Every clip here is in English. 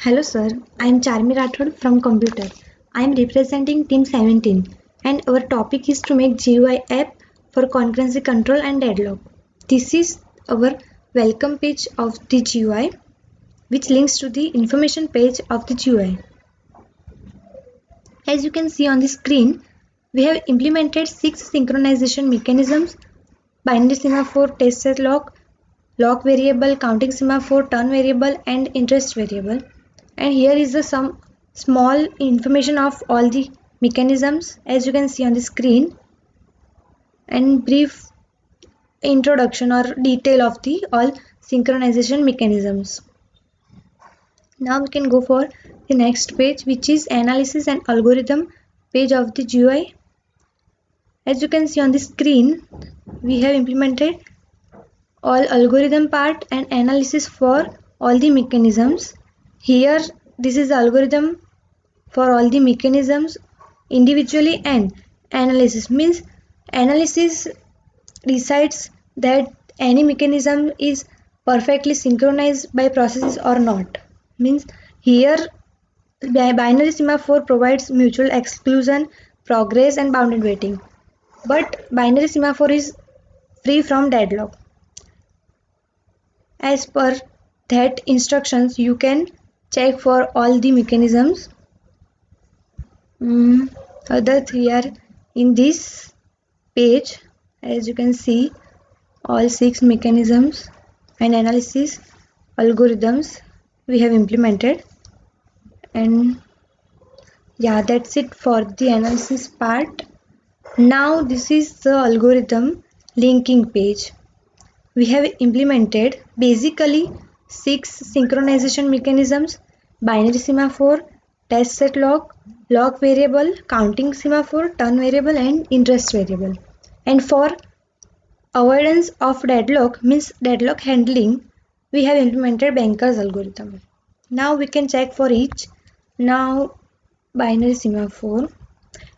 Hello sir, I am Charmi Rathod from Computer. I am representing Team 17 and our topic is to make GUI app for concurrency control and deadlock. This is our welcome page of the GUI which links to the information page of the GUI. As you can see on the screen, we have implemented 6 synchronization mechanisms: binary semaphore, test set lock, lock variable, counting semaphore, turn variable and interest variable. And here is the some small information of all the mechanisms as you can see on the screen, and brief introduction or detail of the all synchronization mechanisms. Now we can go for the next page, which is analysis and algorithm page of the GUI. As you can see on the screen, we have implemented all algorithm part and analysis for all the mechanisms. Here this is the algorithm for all the mechanisms individually, and analysis means analysis decides that any mechanism is perfectly synchronized by processes or not. Means here binary semaphore provides mutual exclusion, progress and bounded waiting, but binary semaphore is free from deadlock. As per that instructions, you can check for all the mechanisms. Other here in this page, as you can see, all 6 mechanisms and analysis algorithms we have implemented. And yeah, that's it for the analysis part. Now this is the algorithm linking page. We have implemented basically 6 synchronization mechanisms: binary semaphore, test set lock, lock variable, counting semaphore, turn variable and interest variable. And for avoidance of deadlock, means deadlock handling, we have implemented Banker's algorithm. Now we can check for each. Now binary semaphore,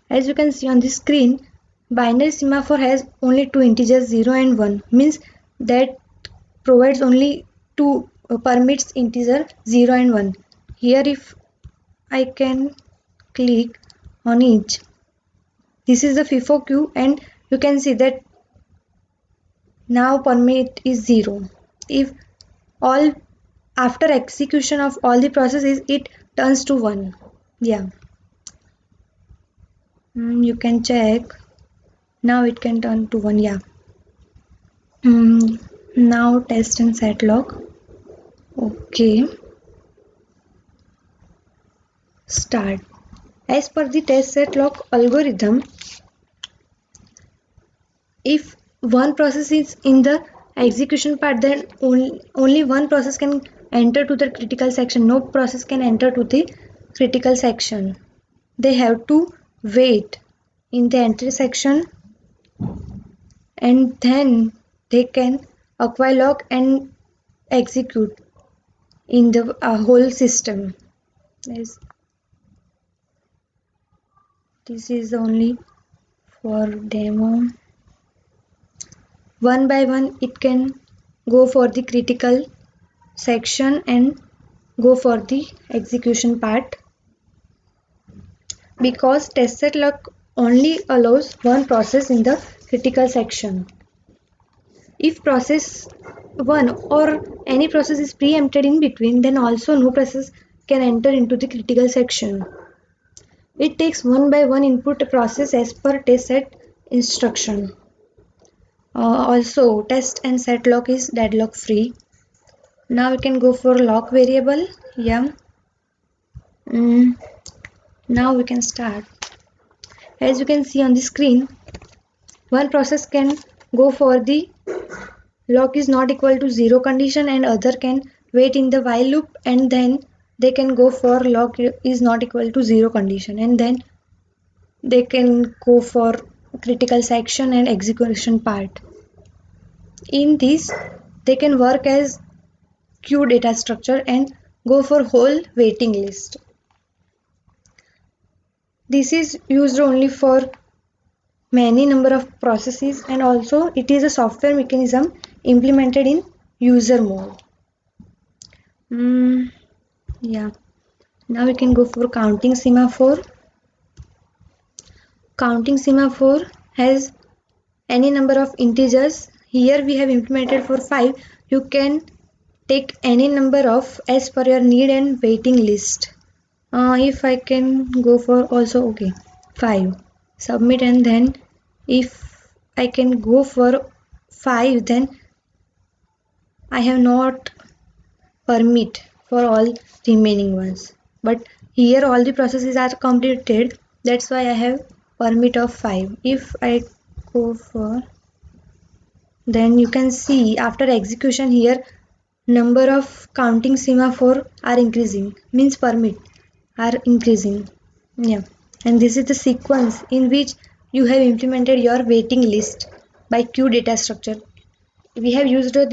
as you can see on the screen, binary semaphore has only 2 integers 0 and 1, means that provides only 2 permits integer 0 and 1. Here if I can click on each, this is the FIFO queue and you can see that now permit is 0. If all after execution of all the processes, it turns to 1. Yeah, you can check. Now it can turn to 1. Yeah. Now test and set lock. Okay, start. As per the test set lock algorithm, if one process is in the execution part, then only one process can enter to the critical section. No process can enter to the critical section. They have to wait in the entry section and then they can acquire lock and execute in the whole system. Yes. This is only for demo. One by one it can go for the critical section and go for the execution part, because test set lock only allows one process in the critical section. If process 1 or any process is preempted in between, then also no process can enter into the critical section. It takes one by one input process as per test set instruction. Also test and set lock is deadlock free. Now we can go for lock variable. Yeah. Now we can start. As you can see on the screen, one process can go for the lock is not equal to 0 condition and other can wait in the while loop, and then they can go for lock is not equal to 0 condition, and then they can go for critical section and execution part. In this, they can work as queue data structure and go for whole waiting list. This is used only for many number of processes, and also it is a software mechanism implemented in user mode. Yeah. Now we can go for counting semaphore. Counting semaphore has any number of integers. Here we have implemented for 5. You can take any number of as per your need and waiting list. If I can go for also, okay, 5, submit, and then if I can go for 5, then I have not permit for all remaining ones, but here all the processes are completed, that's why I have permit of 5. If I go for, then you can see after execution here number of counting semaphore are increasing, means permit are increasing. Yeah, and this is the sequence in which you have implemented your waiting list by queue data structure. We have used a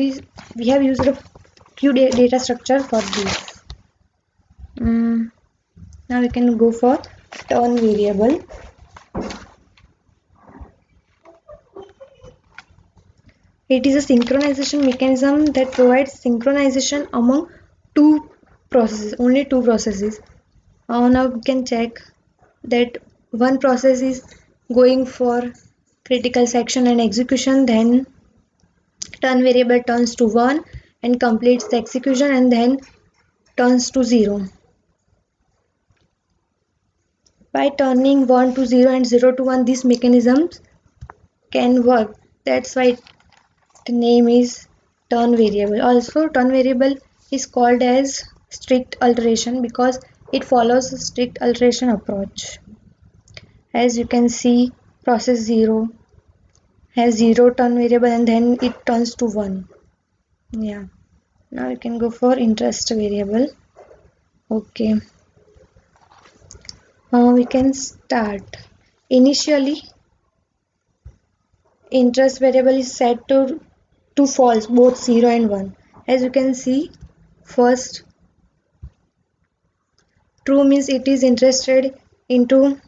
queue data structure for this. Now we can go for turn variable. It is a synchronization mechanism that provides synchronization among two processes, only two processes. Now we can check that one process is going for critical section and execution, then turn variable turns to 1 and completes the execution, and then turns to 0. By turning 1 to 0 and 0 to 1, these mechanisms can work. That's why the name is turn variable. Also, turn variable is called as strict alteration because it follows a strict alteration approach. As you can see, process 0 has 0 turn variable and then it turns to 1. Yeah. Now you can go for interest variable. Okay. We can start. Initially, interest variable is set to false, both 0 and 1. As you can see, first true means it is interested into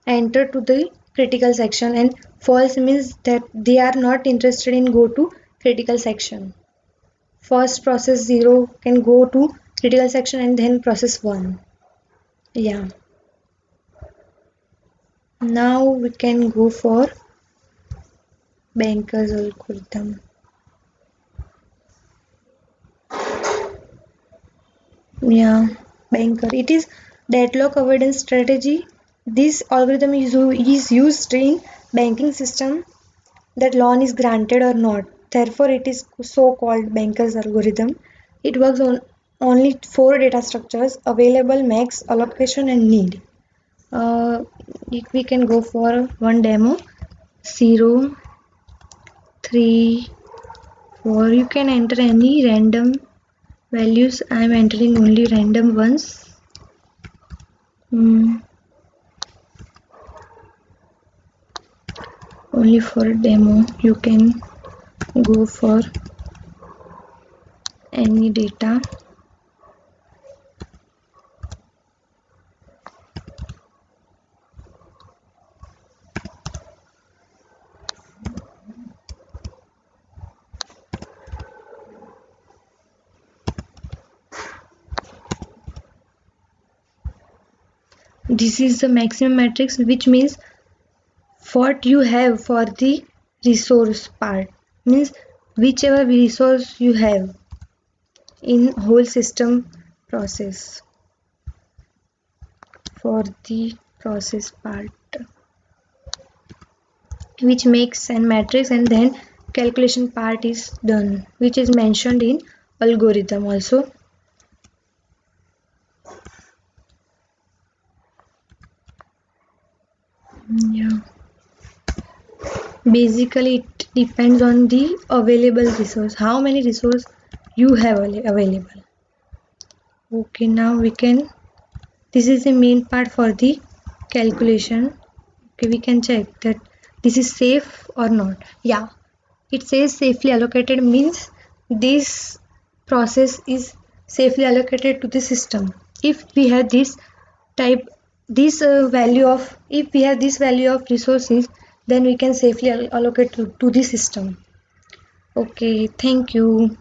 enter to the critical section, and false means that they are not interested in go to critical section. First process 0 can go to critical section and then process 1. Yeah. Now we can go for Banker's algorithm. Yeah, Banker. It is deadlock avoidance strategy. This algorithm is used in banking system that loan is granted or not. Therefore, it is so called Banker's algorithm. It works on only 4 data structures: available, max, allocation, and need. If we can go for one demo, 0, 3, 4. You can enter any random values. I am entering only random ones. Only for demo you can go for any data. This is the maximum matrix, which means what you have for the resource part, means whichever resource you have in whole system process. For the process part, which makes an matrix, and then calculation part is done, which is mentioned in algorithm also. Yeah, basically it depends on the available resource, how many resource you have available. Okay, now we can, this is the main part for the calculation. Okay, we can check that this is safe or not. Yeah, it says safely allocated, means this process is safely allocated to the system. If we have this type, this value of, if we have this value of resources, then we can safely allocate to the system. Okay, thank you.